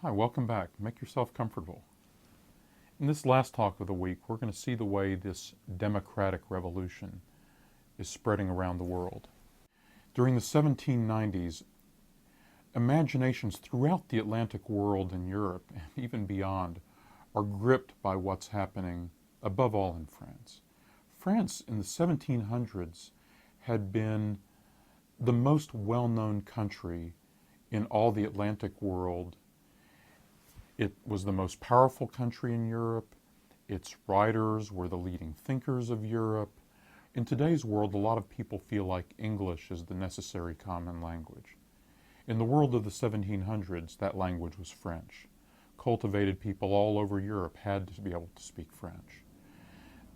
Hi, welcome back. Make yourself comfortable. In this last talk of the week, we're going to see the way this democratic revolution is spreading around the world. During the 1790s, imaginations throughout the Atlantic world and Europe, and even beyond, are gripped by what's happening, above all in France. France in the 1700s had been the most well-known country in all the Atlantic world. It was the most powerful country in Europe. Its writers were the leading thinkers of Europe. In today's world, a lot of people feel like English is the necessary common language. In the world of the 1700s, that language was French. Cultivated people all over Europe had to be able to speak French.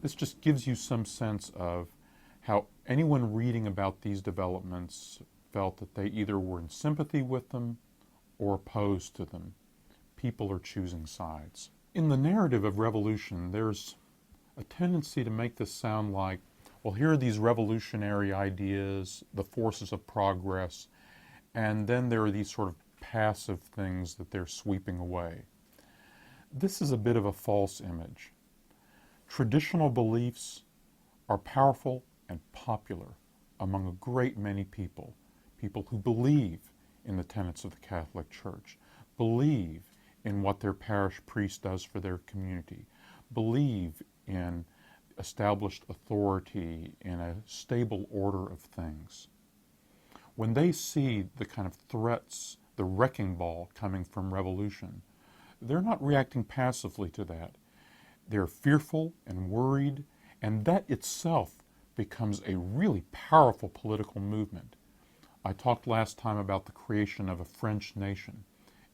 This just gives you some sense of how anyone reading about these developments felt that they either were in sympathy with them or opposed to them. People are choosing sides. In the narrative of revolution, there's a tendency to make this sound like, well, here are these revolutionary ideas, the forces of progress, and then there are these sort of passive things that they're sweeping away. This is a bit of a false image. Traditional beliefs are powerful and popular among a great many people, people who believe in the tenets of the Catholic Church, believe in what their parish priest does for their community, believe in established authority, in a stable order of things. When they see the kind of threats, the wrecking ball coming from revolution, they're not reacting passively to that. They're fearful and worried, and that itself becomes a really powerful political movement. I talked last time about the creation of a French nation.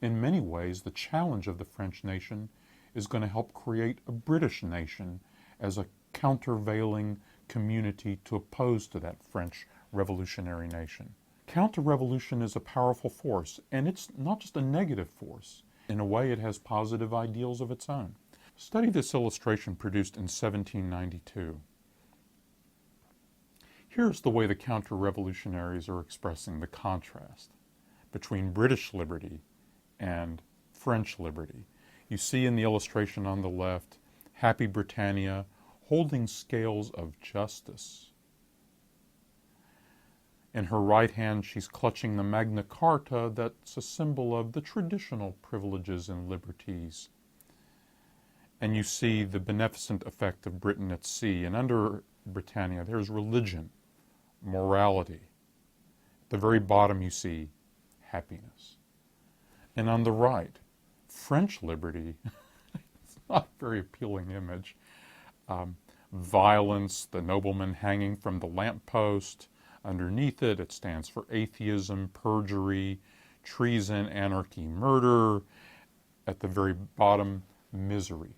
In many ways, the challenge of the French nation is going to help create a British nation as a countervailing community to oppose to that French revolutionary nation. Counter-revolution is a powerful force, and it's not just a negative force. In a way, it has positive ideals of its own. Study this illustration produced in 1792. Here's the way the counter-revolutionaries are expressing the contrast between British liberty and French liberty. You see in the illustration on the left, Happy Britannia holding scales of justice. In her right hand, she's clutching the Magna Carta that's a symbol of the traditional privileges and liberties. And you see the beneficent effect of Britain at sea. And under Britannia, there's religion, morality. At the very bottom, you see happiness. And on the right, French liberty, it's not a very appealing image. Violence, the nobleman hanging from the lamppost. Underneath it, it stands for atheism, perjury, treason, anarchy, murder. At the very bottom, misery.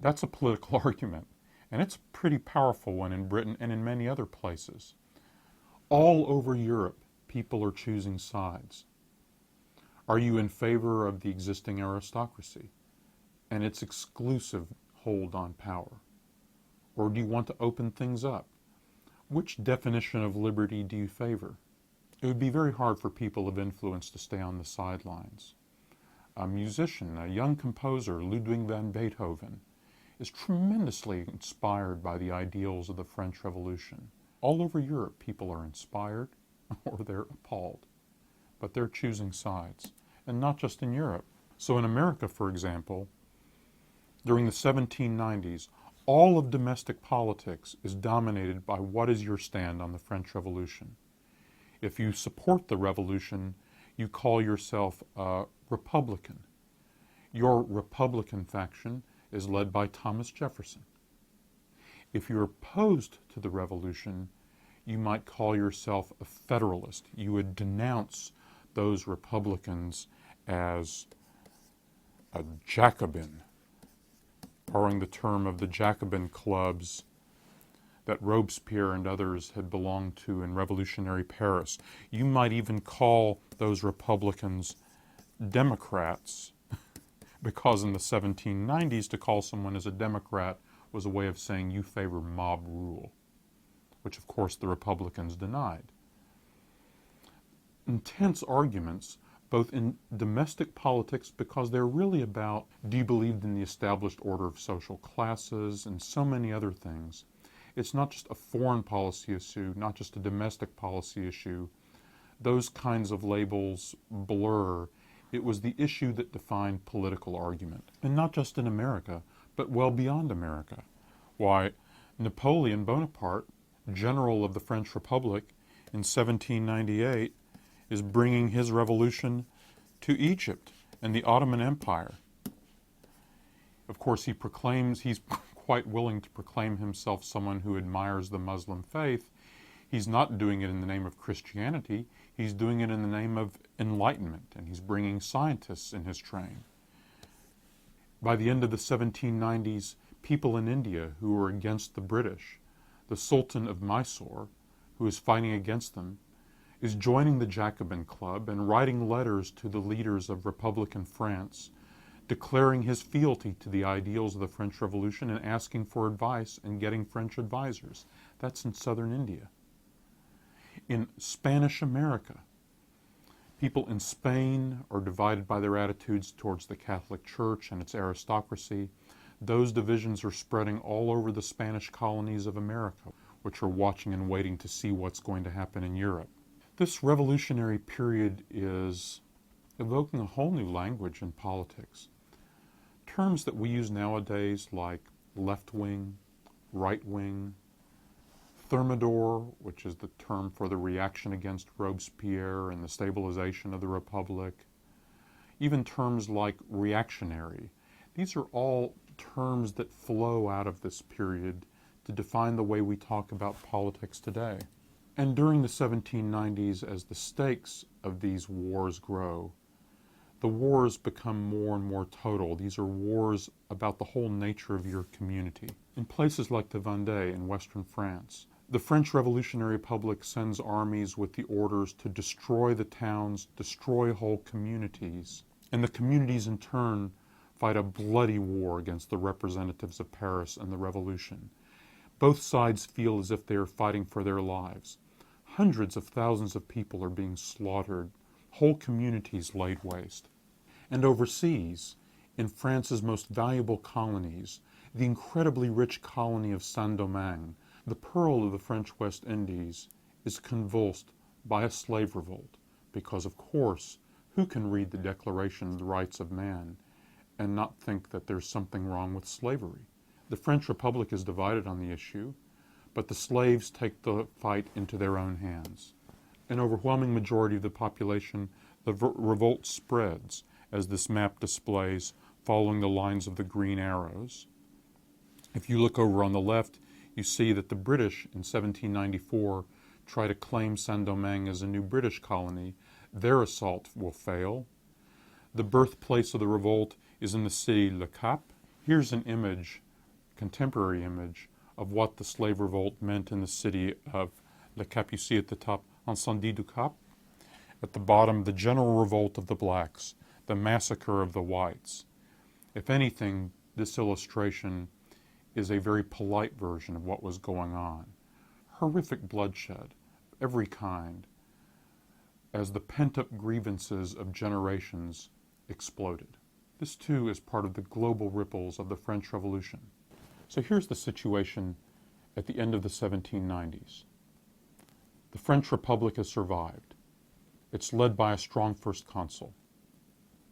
That's a political argument, and it's a pretty powerful one in Britain and in many other places. All over Europe, people are choosing sides. Are you in favor of the existing aristocracy and its exclusive hold on power? Or do you want to open things up? Which definition of liberty do you favor? It would be very hard for people of influence to stay on the sidelines. A musician, a young composer, Ludwig van Beethoven, is tremendously inspired by the ideals of the French Revolution. All over Europe, people are inspired or they're appalled. But they're choosing sides, and not just in Europe. So in America, for example, during the 1790s, all of domestic politics is dominated by what is your stand on the French Revolution. If you support the revolution, you call yourself a Republican. Your Republican faction is led by Thomas Jefferson. If you're opposed to the revolution, you might call yourself a Federalist. You would denounce those Republicans as a Jacobin, borrowing the term of the Jacobin clubs that Robespierre and others had belonged to in revolutionary Paris. You might even call those Republicans Democrats, because in the 1790s to call someone as a Democrat was a way of saying you favor mob rule, which of course the Republicans denied. Intense arguments both in domestic politics, because they're really about, do you believe in the established order of social classes and so many other things. It's not just a foreign policy issue, not just a domestic policy issue. Those kinds of labels blur. It was the issue that defined political argument. And not just in America, but well beyond America. Why, Napoleon Bonaparte, general of the French Republic in 1798, is bringing his revolution to Egypt and the Ottoman Empire. Of course, he's quite willing to proclaim himself someone who admires the Muslim faith. He's not doing it in the name of Christianity. He's doing it in the name of enlightenment, and he's bringing scientists in his train. By the end of the 1790s, people in India who were against the British, the Sultan of Mysore, who is fighting against them, is joining the Jacobin Club and writing letters to the leaders of Republican France, declaring his fealty to the ideals of the French Revolution and asking for advice and getting French advisors. That's in southern India. In Spanish America, people in Spain are divided by their attitudes towards the Catholic Church and its aristocracy. Those divisions are spreading all over the Spanish colonies of America, which are watching and waiting to see what's going to happen in Europe. This revolutionary period is evoking a whole new language in politics. Terms that we use nowadays like left wing, right wing, Thermidor, which is the term for the reaction against Robespierre and the stabilization of the Republic, even terms like reactionary. These are all terms that flow out of this period to define the way we talk about politics today. And during the 1790s, as the stakes of these wars grow, the wars become more and more total. These are wars about the whole nature of your community. In places like the Vendée in western France, the French Revolutionary Republic sends armies with the orders to destroy the towns, destroy whole communities. And the communities in turn fight a bloody war against the representatives of Paris and the revolution. Both sides feel as if they are fighting for their lives. Hundreds of thousands of people are being slaughtered, whole communities laid waste. And overseas, in France's most valuable colonies, the incredibly rich colony of Saint-Domingue, the pearl of the French West Indies, is convulsed by a slave revolt, because of course, who can read the Declaration of the Rights of Man and not think that there's something wrong with slavery? The French Republic is divided on the issue, but the slaves take the fight into their own hands. An overwhelming majority of the population, the revolt spreads, as this map displays, following the lines of the green arrows. If you look over on the left, you see that the British in 1794 try to claim Saint-Domingue as a new British colony. Their assault will fail. The birthplace of the revolt is in the city Le Cap. Here's an image, contemporary image, of what the slave revolt meant in the city of Le Cap. You see at the top, Incendie du Cap. At the bottom, the general revolt of the blacks, the massacre of the whites. If anything, this illustration is a very polite version of what was going on. Horrific bloodshed of every kind as the pent-up grievances of generations exploded. This too is part of the global ripples of the French Revolution. So here's the situation at the end of the 1790s. The French Republic has survived. It's led by a strong first consul.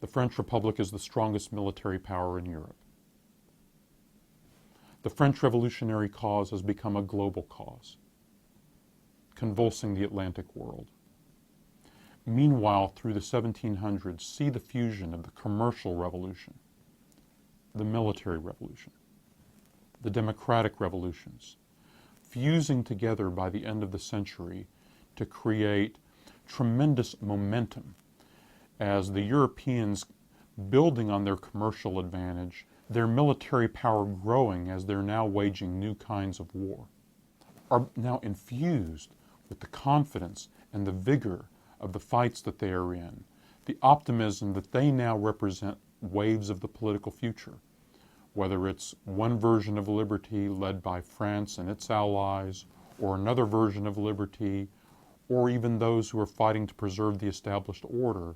The French Republic is the strongest military power in Europe. The French revolutionary cause has become a global cause, convulsing the Atlantic world. Meanwhile, through the 1700s, see the fusion of the commercial revolution, the military revolution, the democratic revolutions, fusing together by the end of the century to create tremendous momentum as the Europeans, building on their commercial advantage, their military power growing as they're now waging new kinds of war, are now infused with the confidence and the vigor of the fights that they are in, the optimism that they now represent waves of the political future, whether it's one version of liberty led by France and its allies, or another version of liberty, or even those who are fighting to preserve the established order.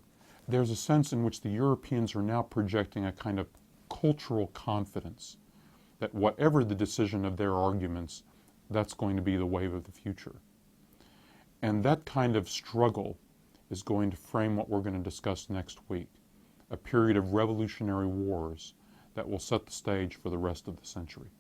there's a sense in which the Europeans are now projecting a kind of cultural confidence that whatever the decision of their arguments, that's going to be the wave of the future. And that kind of struggle is going to frame what we're going to discuss next week, a period of revolutionary wars that will set the stage for the rest of the century.